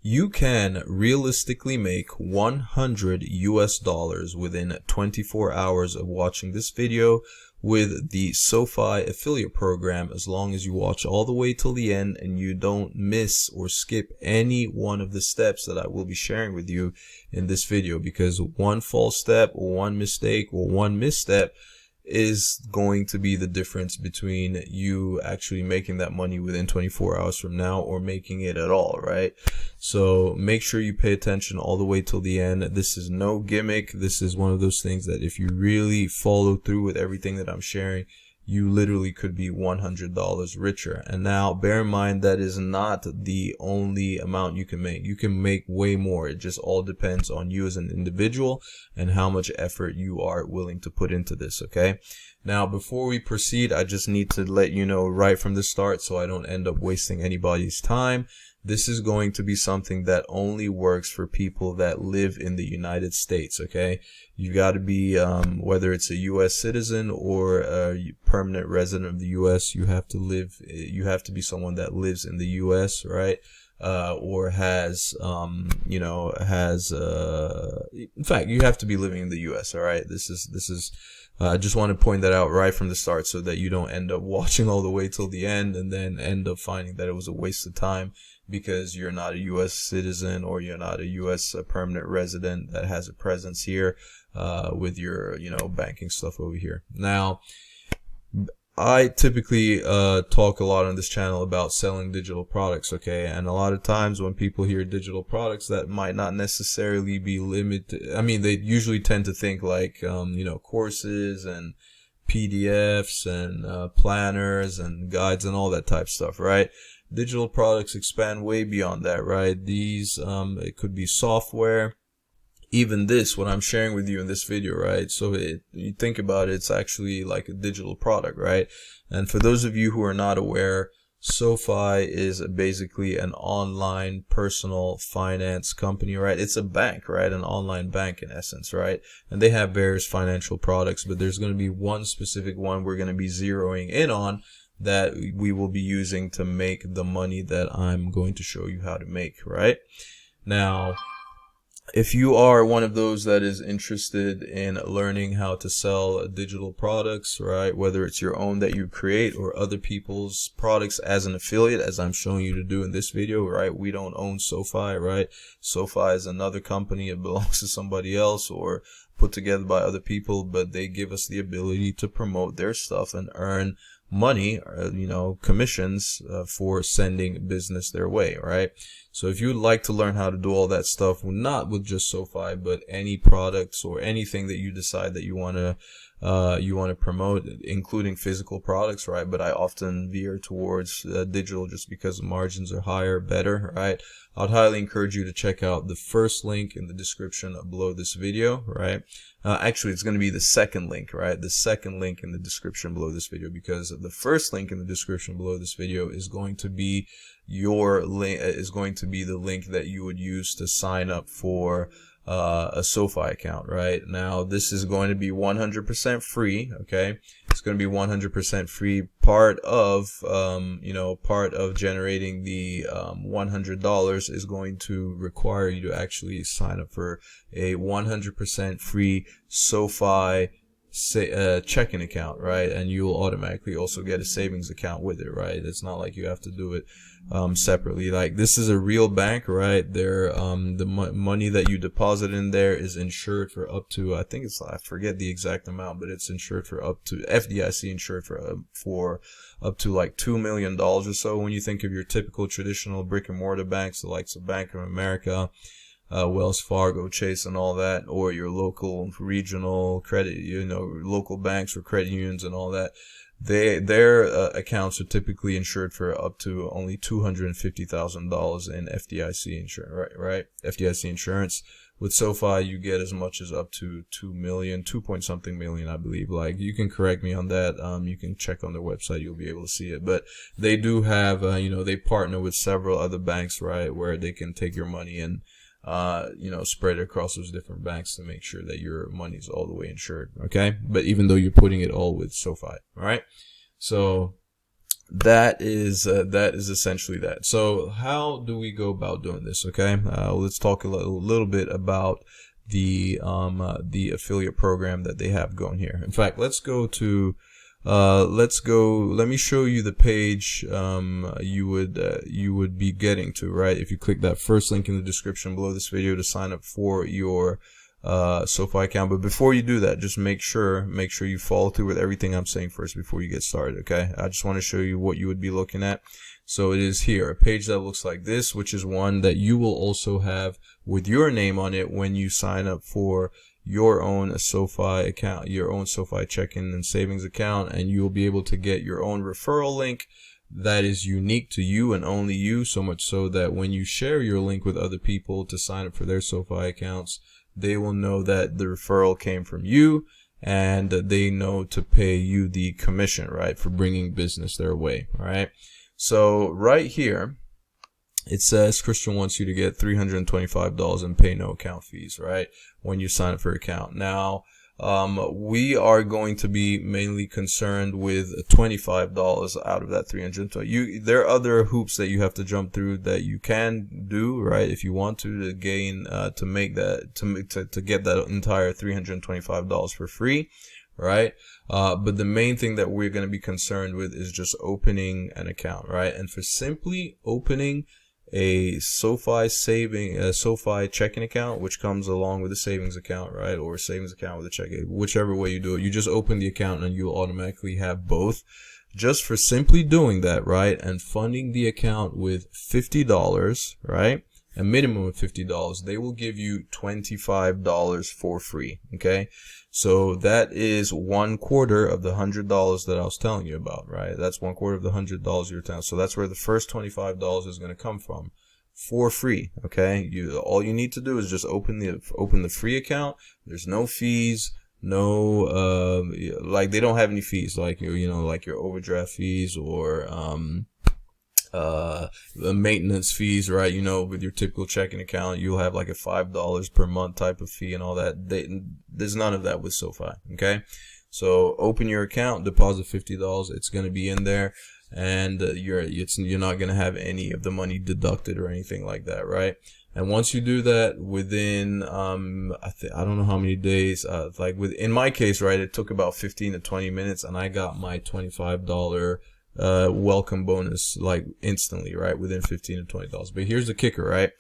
You can realistically make $100 within 24 hours of watching this video with the SoFi affiliate program, as long as you watch all the way till the end and you don't miss or skip any one of the steps that I will be sharing with you in this video, because one false step or one mistake or one misstep is going to be the difference between you actually making that money within 24 hours from now or making it at all, right? So make sure you pay attention all the way till the end. This is no gimmick. This is one of those things that if you really follow through with everything that I'm sharing, you literally could be $100 richer. And now bear in mind, that is not the only amount you can make. You can make way more. It just all depends on you as an individual and how much effort you are willing to put into this, okay? Now, before we proceed, I just need to let you know right from the start, so I don't end up wasting anybody's time. This is going to be something that only works for people that live in the United States, okay? You got to be, whether it's a U.S. citizen or a permanent resident of the U.S., you have to be someone that lives in the U.S., right? Or has, in fact, you have to be living in the U.S., all right? I just want to point that out right from the start so that you don't end up watching all the way till the end and then end up finding that it was a waste of time because you're not a U.S. citizen or you're not a U.S. permanent resident that has a presence here with your, banking stuff over here. Now, I typically talk a lot on this channel about selling digital products, okay? And a lot of times when people hear digital products, that might not necessarily be limited. I mean, they usually tend to think like, courses and PDFs and planners and guides and all that type of stuff, right? Digital products expand way beyond that, right? These, it could be software. Even this, what I'm sharing with you in this video, right? So you think about it, it's actually like a digital product, right? And for those of you who are not aware, SoFi is basically an online personal finance company, right? It's a bank, right? An online bank in essence, right? And they have various financial products, but there's going to be one specific one we're going to be zeroing in on that we will be using to make the money that I'm going to show you how to make, right? Now, if you are one of those that is interested in learning how to sell digital products, right, whether it's your own that you create or other people's products as an affiliate, as I'm showing you to do in this video, right? We don't own SoFi, right? SoFi is another company. It belongs to somebody else or put together by other people, but they give us the ability to promote their stuff and earn money, commissions for sending business their way, right? So if you would like to learn how to do all that stuff, not with just SoFi, but any products or anything that you decide that you want to promote, including physical products, right? But I often veer towards digital just because the margins are higher, better, right? I'd highly encourage you to check out the first link in the description below this video, right? Actually, it's going to be the second link, right? The second link in the description below this video, because the first link in the description below this video is going to be your link, is going to be the link that you would use to sign up for a SoFi account, right? Now, this is going to be 100% free, okay? It's going to be 100% free. Part of generating the $100 is going to require you to actually sign up for a 100% free SoFi checking account, right? And you'll automatically also get a savings account with it, right? It's not like you have to do it separately. Like, this is a real bank, right? They're the money that you deposit in there is insured for up to, I forget the exact amount, but it's insured for up to FDIC insured for up to like $2 million or so. When you think of your typical traditional brick and mortar banks, the likes of Bank of America, Wells Fargo, Chase, and all that, or your local regional credit, local banks or credit unions and all that, their accounts are typically insured for up to only $250,000 in FDIC insurance, right? FDIC insurance. With SoFi, you get as much as up to 2 point something million, I believe. Like, you can correct me on that. You can check on their website. You'll be able to see it. But they do have, they partner with several other banks, right, where they can take your money and spread it across those different banks to make sure that your money's all the way insured, okay? But even though you're putting it all with SoFi, all right? So that is essentially that. So how do we go about doing this? Okay, let's talk a little bit about the affiliate program that they have going here. In fact, let's go to let me show you the page you would be getting to, right? If you click that first link in the description below this video to sign up for your SoFi account. But before you do that, just make sure you follow through with everything I'm saying first before you get started. Okay, I just want to show you what you would be looking at. So it is here, a page that looks like this, which is one that you will also have with your name on it when you sign up for your own SoFi account, your own SoFi checking and savings account, and you'll be able to get your own referral link that is unique to you and only you, so much so that when you share your link with other people to sign up for their SoFi accounts, they will know that the referral came from you, and they know to pay you the commission, right, for bringing business their way. All right. So right here, it says Christian wants you to get $325 and pay no account fees, right, when you sign up for your account. Now, we are going to be mainly concerned with $25 out of that $320. There are other hoops that you have to jump through that you can do, right, if you want to gain to make that to get that entire $325 for free, right? But the main thing that we're going to be concerned with is just opening an account, right? And for simply opening a SoFi checking account, which comes along with a savings account, right? Or a savings account with a checking, whichever way you do it, you just open the account and you'll automatically have both. Just for simply doing that, right, and funding the account with $50, right, a minimum of $50, they will give you $25 for free. Okay, so that is 1/4 of the $100 that I was telling you about, right? That's 1/4 of the $100 you're telling. So that's where the first $25 is going to come from, for free. Okay, all you need to do is just open the free account. There's no fees. No, like they don't have any fees, like like your overdraft fees or the maintenance fees, right? With your typical checking account, you'll have like a $5 per month type of fee and all that. There's none of that with SoFi. Okay, so open your account, deposit $50. It's going to be in there, and you're not going to have any of the money deducted or anything like that, right? And once you do that, within I don't know how many days, in my case, right, it took about 15 to 20 minutes, and I got my $25 welcome bonus like instantly, right, within 15 to $20. But here's the kicker, right?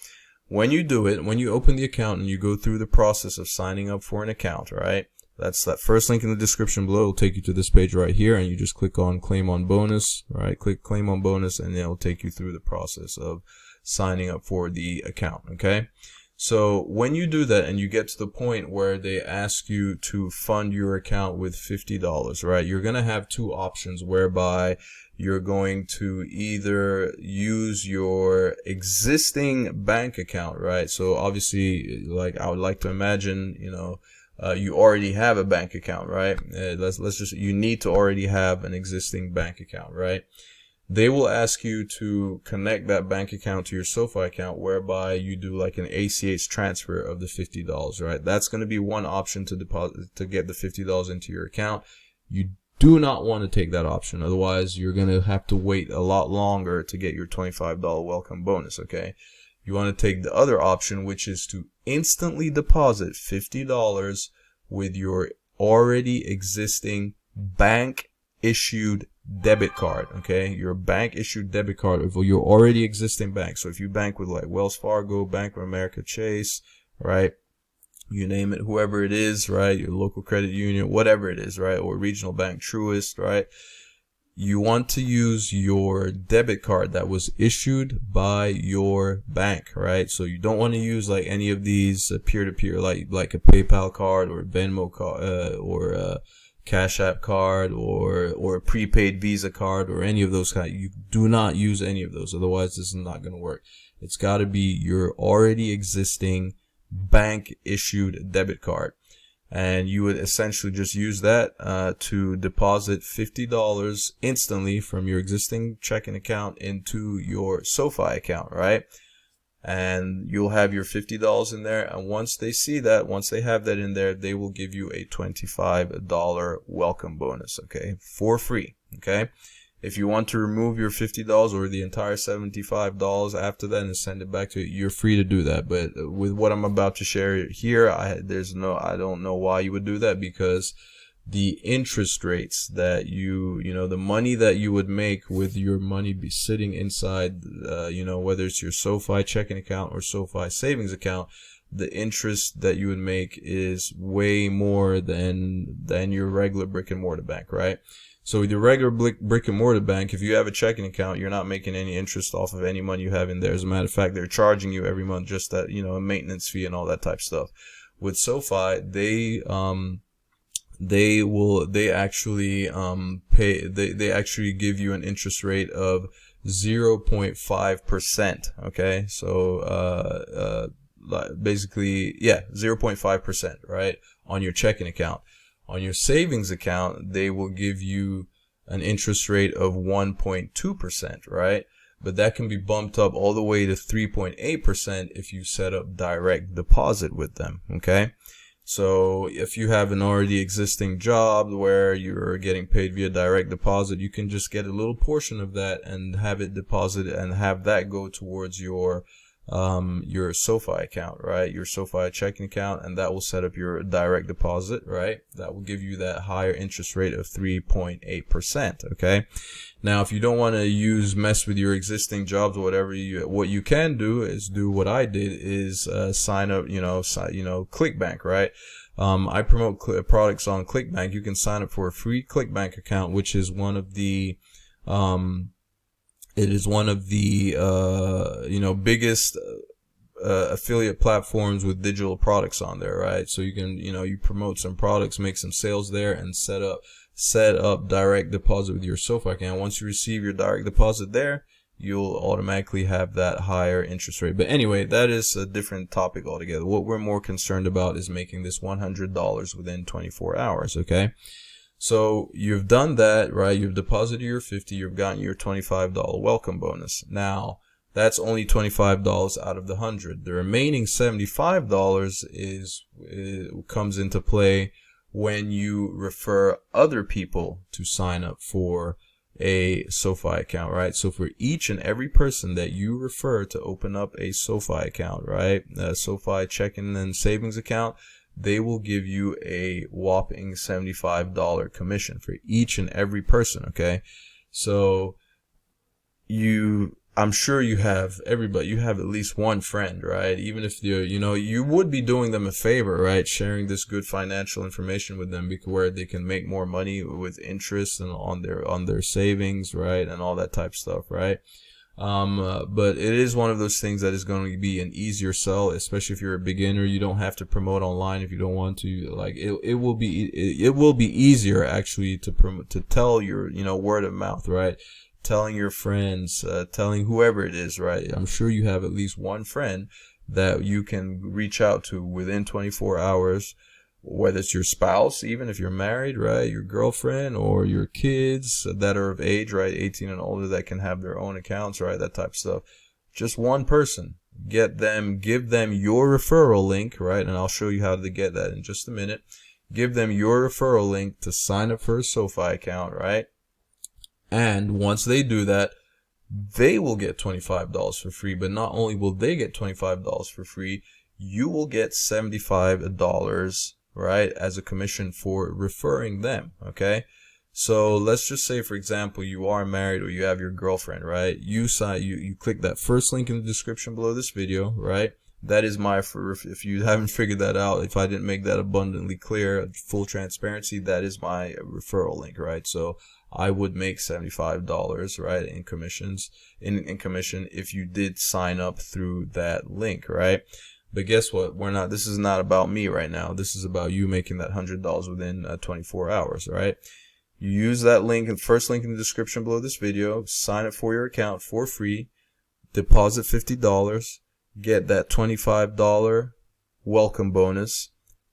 When you do it, when you open the account and you go through the process of signing up for an account, right, that's that first link in the description below. It'll take you to this page right here, and you just click on claim on bonus, right? Click claim on bonus, and it'll take you through the process of signing up for the account. Okay, so when you do that and you get to the point where they ask you to fund your account with $50, right, you're going to have two options whereby you're going to either use your existing bank account, right? So obviously, like, I would like to imagine, you already have a bank account, right? You need to already have an existing bank account, right? They will ask you to connect that bank account to your SoFi account, whereby you do like an ACH transfer of the $50, right? That's going to be one option to deposit, to get the $50 into your account. You do not want to take that option. Otherwise, you're going to have to wait a lot longer to get your $25 welcome bonus. Okay. You want to take the other option, which is to instantly deposit $50 with your already existing bank issued debit card. Okay, your bank issued debit card of your already existing bank. So if you bank with like Wells Fargo, Bank of America, Chase, right, you name it, whoever it is, right, your local credit union, whatever it is, right, or regional bank, Truist, right, you want to use your debit card that was issued by your bank, right? So you don't want to use like any of these peer-to-peer, like a PayPal card or a Venmo card, or a Cash App card, or a prepaid Visa card, or any of those kind. You do not use any of those. Otherwise, this is not going to work. It's got to be your already existing bank issued debit card. And you would essentially just use that to deposit $50 instantly from your existing checking account into your SoFi account, right? And you'll have your $50 in there. And once they see that, once they have that in there, they will give you a $25 welcome bonus, okay, for free, okay? If you want to remove your $50 or the entire $75 after that and send it back to you, you're free to do that. But with what I'm about to share here, I don't know why you would do that, because the interest rates that the money that you would make with your money be sitting inside, whether it's your SoFi checking account or SoFi savings account, the interest that you would make is way more than your regular brick and mortar bank, right? So with your regular brick and mortar bank, if you have a checking account, you're not making any interest off of any money you have in there. As a matter of fact, they're charging you every month just that, a maintenance fee and all that type of stuff. With SoFi, they actually give you an interest rate of 0.5%. Okay. So, basically, 0.5%, right? On your checking account. On your savings account, they will give you an interest rate of 1.2%, right? But that can be bumped up all the way to 3.8% if you set up direct deposit with them, okay? So if you have an already existing job where you're getting paid via direct deposit, you can just get a little portion of that and have it deposited and have that go towards your SoFi account, right? Your SoFi checking account, and that will set up your direct deposit, right? That will give you that higher interest rate of 3.8%, okay? Now, if you don't want to mess with your existing jobs or whatever, what you can do is do what I did, is sign up, ClickBank, right? I promote products on ClickBank. You can sign up for a free ClickBank account, which is one of the biggest affiliate platforms with digital products on there, right? So you can, you promote some products, make some sales there, and set up direct deposit with your SoFi account. Once you receive your direct deposit there, you'll automatically have that higher interest rate. But anyway, that is a different topic altogether. What we're more concerned about is making this $100 within 24 hours, okay? So you've done that, right? You've deposited your 50, you've gotten your $25 welcome bonus. Now, that's only $25 out of the 100. The remaining $75 comes into play when you refer other people to sign up for a SoFi account, right? So for each and every person that you refer to open up a SoFi account, right? A SoFi checking and savings account, they will give you a whopping $75 commission for each and every person, okay? So I'm sure you have at least one friend, right? Even if you would be doing them a favor, right? Sharing this good financial information with them, where they can make more money with interest and on their savings, right? And all that type of stuff, right? But it is one of those things that is going to be an easier sell, especially if you're a beginner. You don't have to promote online if you don't want to. Like it will be easier actually to tell your, word of mouth, right? Telling your friends, telling whoever it is, right? I'm sure you have at least one friend that you can reach out to within 24 hours, whether it's your spouse, even if you're married, right? Your girlfriend or your kids that are of age, right? 18 and older, that can have their own accounts, right? That type of stuff. Just one person. Give them your referral link, right? And I'll show you how to get that in just a minute. Give them your referral link to sign up for a SoFi account, right? And once they do that, they will get $25 for free. But not only will they get $25 for free, you will get $75, right, as a commission for referring them, okay? So let's just say, for example, you are married or you have your girlfriend, right? You click that first link in the description below this video, right? That is if you haven't figured that out, if I didn't make that abundantly clear, full transparency, that is my referral link, right? So I would make $75, right, in commissions, in commission if you did sign up through that link, right? But guess what? This is not about me right now. This is about you making that $100 within 24 hours, right? You use that link, the first link in the description below this video, sign up for your account for free, deposit $50, get that $25 welcome bonus,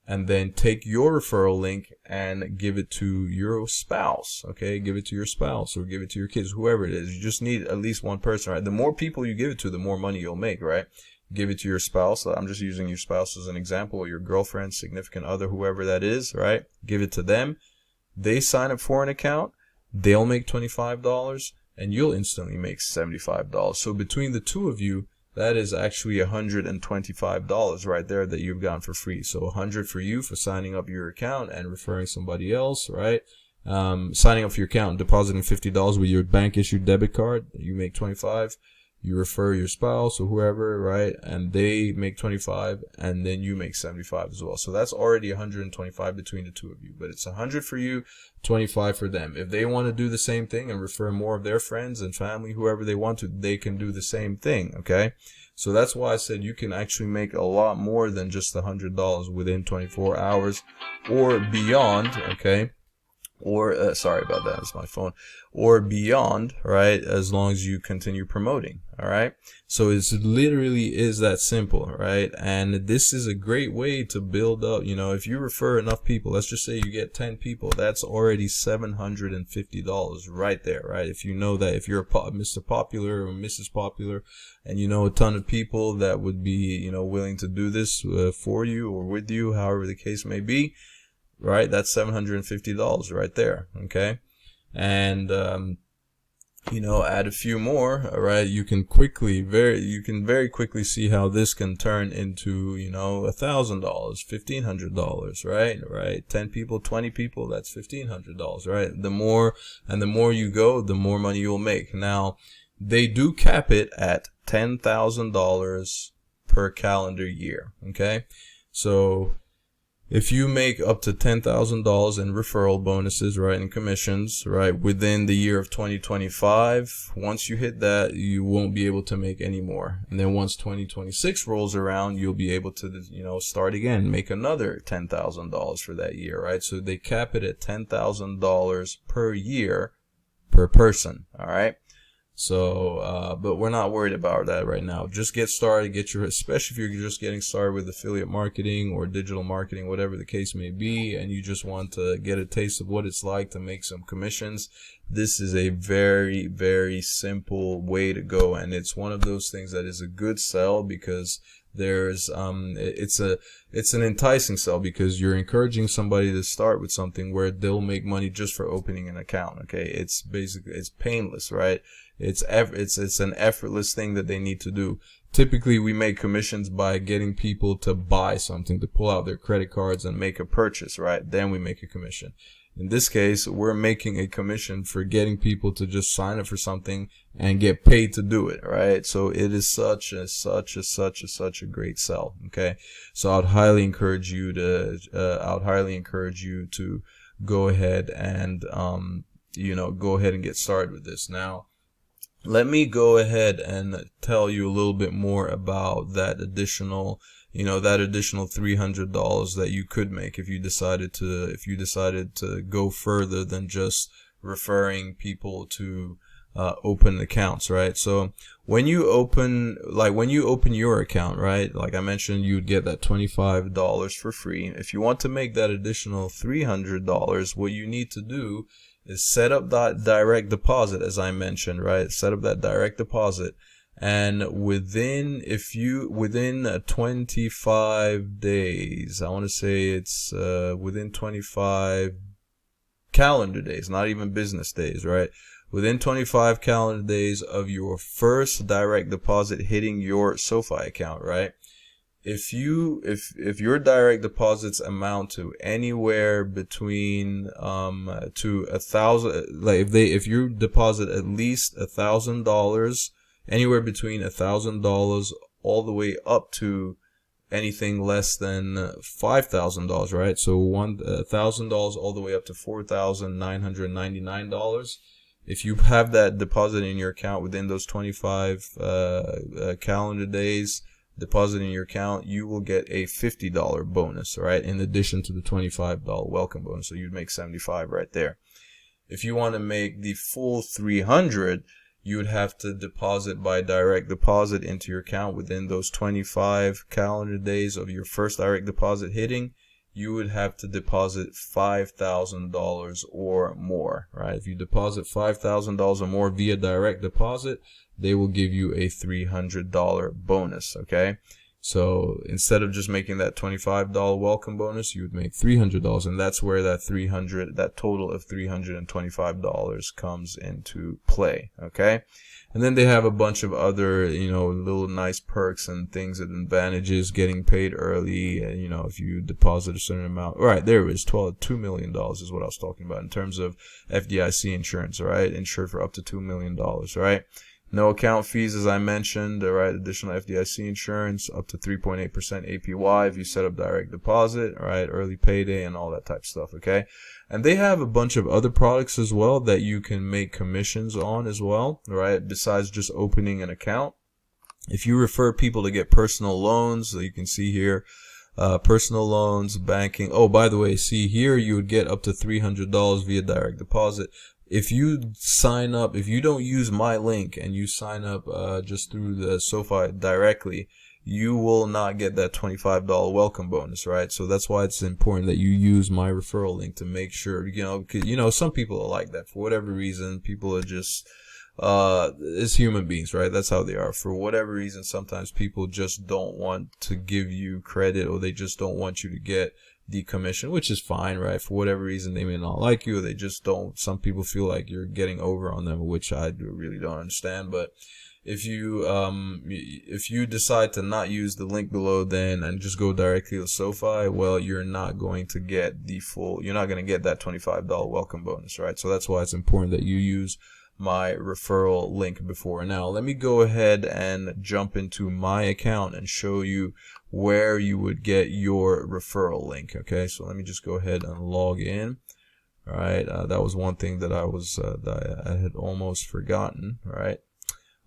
and then take your referral link and give it to your spouse, okay? Give it to your spouse or give it to your kids, whoever it is. You just need at least one person, right? The more people you give it to, the more money you'll make, right? Give it to your spouse. I'm just using your spouse as an example, or your girlfriend, significant other, whoever that is, right? Give it to them. They sign up for an account. they'll make $25 and you'll instantly make $75. So between the two of you, that is actually $125 right there that you've gotten for free. So $100 for you for signing up your account and referring somebody else, right? Signing up for your account, depositing $50 with your bank issued debit card, you make $25. You refer your spouse or whoever, right? And they make $25, and then you make $75 as well. So that's already $125 between the two of you. But it's $100 for you, $25 for them. If they want to do the same thing and refer more of their friends and family, whoever they want to, they can do the same thing, okay? So that's why I said you can actually make a lot more than just $100 within 24 hours or beyond, okay? Or sorry about that, it's my phone, or beyond, right? As long as you continue promoting, all right? So it's literally is that simple, right? And this is a great way to build up, you know, if you refer enough people, let's just say you get 10 people, that's already $750 right there, right? If you know that, if you're a Mr. Popular or Mrs. Popular and you know a ton of people that would be, you know, willing to do this for you or with you, however the case may be, right? That's $750 right there. Okay. And, you know, add a few more, all right? You can very quickly see how this can turn into, you know, $1,000, $1,500, right? Right. 10 people, 20 people, that's $1,500, right? The more you go, the more money you'll make. Now, they do cap it at $10,000 per calendar year. Okay. So, if you make up to $10,000 in referral bonuses, right, and commissions, right, within the year of 2025, once you hit that, you won't be able to make any more. And then once 2026 rolls around, you'll be able to, you know, start again, make another $10,000 for that year, right? So they cap it at $10,000 per year per person, all right? So, but we're not worried about that right now. Just get started, especially if you're just getting started with affiliate marketing or digital marketing, whatever the case may be, and you just want to get a taste of what it's like to make some commissions. This is a very, very simple way to go. And it's one of those things that is a good sell because it's an enticing sell because you're encouraging somebody to start with something where they'll make money just for opening an account. Okay. It's painless, right? It's an effortless thing that they need to do. Typically, we make commissions by getting people to buy something, to pull out their credit cards and make a purchase, right? Then we make a commission. In this case, we're making a commission for getting people to just sign up for something and get paid to do it, right? So it is such a great sell. Okay. So I'd highly encourage you to go ahead and, go ahead and get started with this. Now, let me go ahead and tell you a little bit more about that additional $300 that you could make if you decided to go further than just referring people to open accounts, right? So when you open your account, right, like I mentioned, you'd get that $25 for free. If you want to make that additional $300, what you need to do is set up that direct deposit, as I mentioned, right? Set up that direct deposit. And within 25 days, I want to say it's within 25 calendar days, not even business days, right? Within 25 calendar days of your first direct deposit hitting your SoFi account, right? If your direct deposits amount to anywhere between to $1,000, like if you deposit at least $1,000, anywhere between $1,000 all the way up to anything less than $5,000, right? So $1,000 all the way up to $4,999. If you have that deposit in your account within those 25 calendar days, deposit in your account, you will get a $50 bonus, right? In addition to the $25 welcome bonus. So you'd make $75 right there. If you want to make the full $300, you would have to deposit by direct deposit into your account within those 25 calendar days of your first direct deposit hitting. You would have to deposit $5,000 or more, right? If you deposit $5,000 or more via direct deposit, they will give you a $300 bonus, okay? So instead of just making that $25 welcome bonus, you would make $300, and that's where that total of $325 comes into play. Okay. And then they have a bunch of other, little nice perks and things and advantages, getting paid early, if you deposit a certain amount. All right, there it is. $2 million is what I was talking about in terms of FDIC insurance, all right? Insured for up to $2 million, all right? No account fees, as I mentioned, all right? Additional FDIC insurance, up to 3.8% APY if you set up direct deposit, all right? Early payday and all that type of stuff, okay? And they have a bunch of other products as well that you can make commissions on as well, right? Besides just opening an account. If you refer people to get personal loans, so you can see here, personal loans, banking. Oh, by the way, see here, you would get up to $300 via direct deposit. If you sign up, if you don't use my link and you sign up just through the SoFi directly, you will not get that $25 welcome bonus, right? So that's why it's important that you use my referral link to make sure, some people are like that for whatever reason. People are just, it's human beings, right? That's how they are. For whatever reason, sometimes people just don't want to give you credit, or they just don't want you to get the commission, which is fine, right? For whatever reason, they may not like you, or they just don't. Some people feel like you're getting over on them, which I really don't understand. But if you decide to not use the link below then and just go directly to SoFi, well, you're not going to get you're not going to get that $25 welcome bonus, right? So that's why it's important that you use my referral link before. Now, let me go ahead and jump into my account and show you where you would get your referral link. Okay, so let me just go ahead and log in. All right, that was one thing that I had almost forgotten. All right.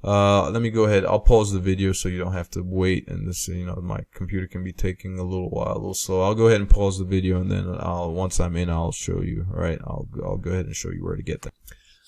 Let me go ahead. I'll pause the video so you don't have to wait, and this, my computer can be taking a little while, a little slow. I'll go ahead and pause the video, and then once I'm in, I'll show you. All right, I'll go ahead and show you where to get that.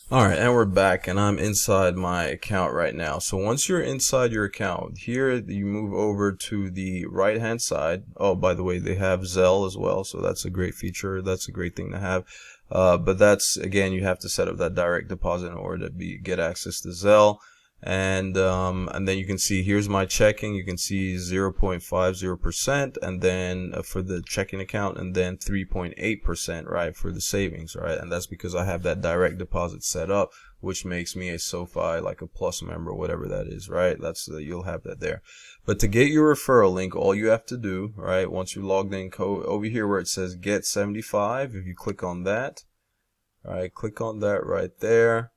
All right, and we're back, and I'm inside my account right now. So once you're inside your account, here you move over to the right-hand side. Oh, by the way, they have Zelle as well, so that's a great feature. That's a great thing to have. But that's, again, you have to set up that direct deposit in order to get access to Zelle. And then you can see, here's my checking. You can see 0.50%, and then for the checking account, and then 3.8%, right, for the savings, right? And that's because I have that direct deposit set up, which makes me a SoFi, like a plus member, whatever that is, right? You'll have that there. But to get your referral link, all you have to do, right, once you logged in, over here where it says get 75, if you click on that, all right, click on that right there.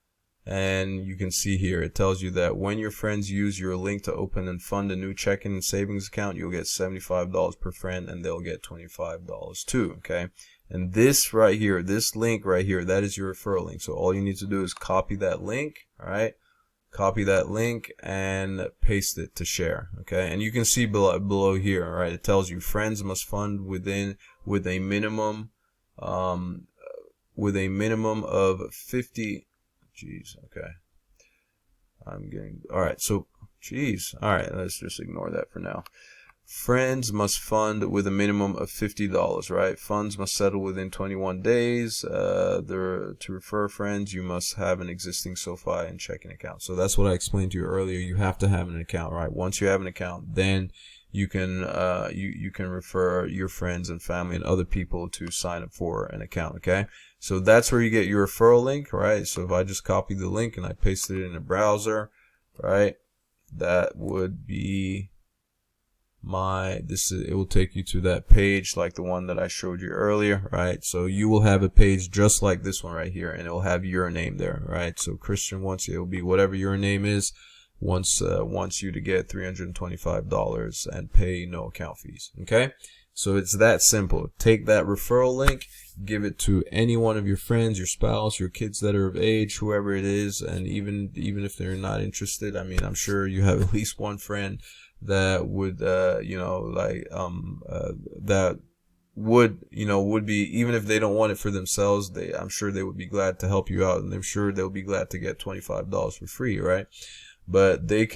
And you can see here, it tells you that when your friends use your link to open and fund a new checking and savings account, you'll get $75 per friend, and they'll get $25 too, okay? And this right here, this link right here, that is your referral link. So all you need to do is copy that link, all right? Copy that link and paste it to share, okay? And you can see below here, all right? It tells you friends must fund with a minimum of 50. Jeez, okay. All right, so, jeez. All right, let's just ignore that for now. Friends must fund with a minimum of $50, right? Funds must settle within 21 days. To refer friends, you must have an existing SoFi and checking account. So that's what I explained to you earlier. You have to have an account, right? Once you have an account, then you can you can refer your friends and family and other people to sign up for an account, okay? So that's where you get your referral link, right? So if I just copy the link and I paste it in a browser, right, that would be it will take you to that page like the one that I showed you earlier, right? So you will have a page just like this one right here, and it will have your name there, right? So Christian it will be whatever your name is, wants you to get $325 and pay no account fees, okay? So it's that simple. Take that referral link, give it to any one of your friends, your spouse, your kids that are of age, whoever it is, and even if they're not interested, I mean, I'm sure you have at least one friend that would that would be, even if they don't want it for themselves, I'm sure they would be glad to help you out, and I'm sure they'll be glad to get $25 for free, right? But they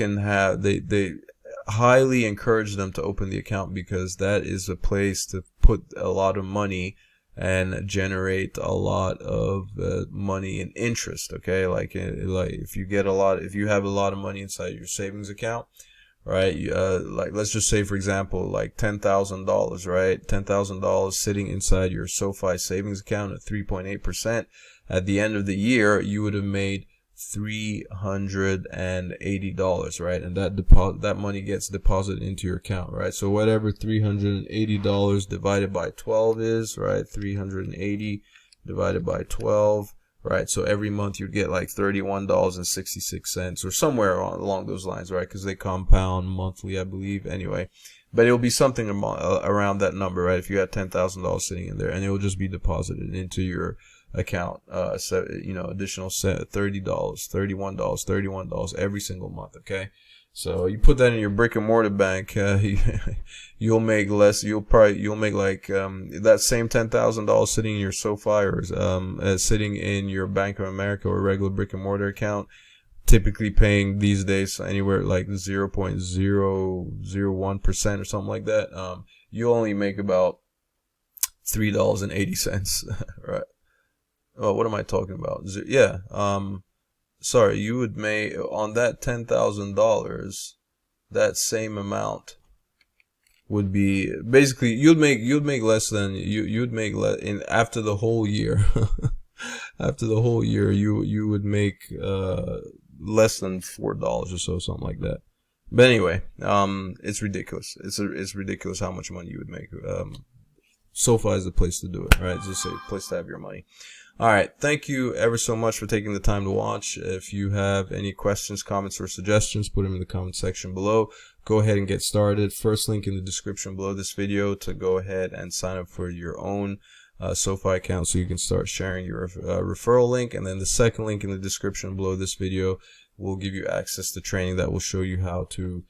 highly encourage them to open the account, because that is a place to put a lot of money and generate a lot of money in interest, okay? Like if you have a lot of money inside your savings account, right? Like let's just say, for example, like $10,000, right? $10,000 sitting inside your SoFi savings account at 3.8%. At the end of the year, you would have made $380, right? And that money gets deposited into your account, right? So whatever $380 divided by 12 is, right? 380 divided by 12, right? So every month you'd get like $31.66 or somewhere along those lines, right? Because they compound monthly, I believe. Anyway, but it'll be something around that number, right? If you had $10,000 sitting in there, and it will just be deposited into your account, so additional $30, $31 every single month. Okay, so you put that in your brick and mortar bank, you'll make less. You'll make like that same $10,000 sitting in your SoFi or sitting in your Bank of America or regular brick and mortar account, typically paying these days anywhere like 0.001% or something like that. You only make about $3.80, right? Oh, what am I talking about? Yeah. Sorry, you would make on that $10,000, that same amount would be basically you'd make less than you'd make in after the whole year. After the whole year, you would make less than $4 or so, something like that. But anyway, it's ridiculous. It's ridiculous how much money you would make. SoFi is the place to do it, right? It's just a place to have your money. All right. Thank you ever so much for taking the time to watch. If you have any questions, comments, or suggestions, put them in the comment section below. Go ahead and get started. First link in the description below this video to go ahead and sign up for your own SoFi account so you can start sharing your referral link. And then the second link in the description below this video will give you access to training that will show you how to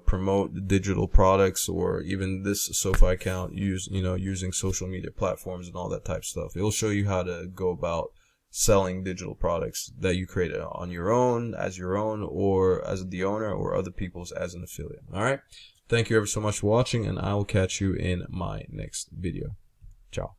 promote digital products, or even this SoFi account using social media platforms and all that type of stuff. It'll show you how to go about selling digital products that you created on your own, as your own, or as the owner, or other people's as an affiliate. All right. Thank you ever so much for watching, and I will catch you in my next video. Ciao.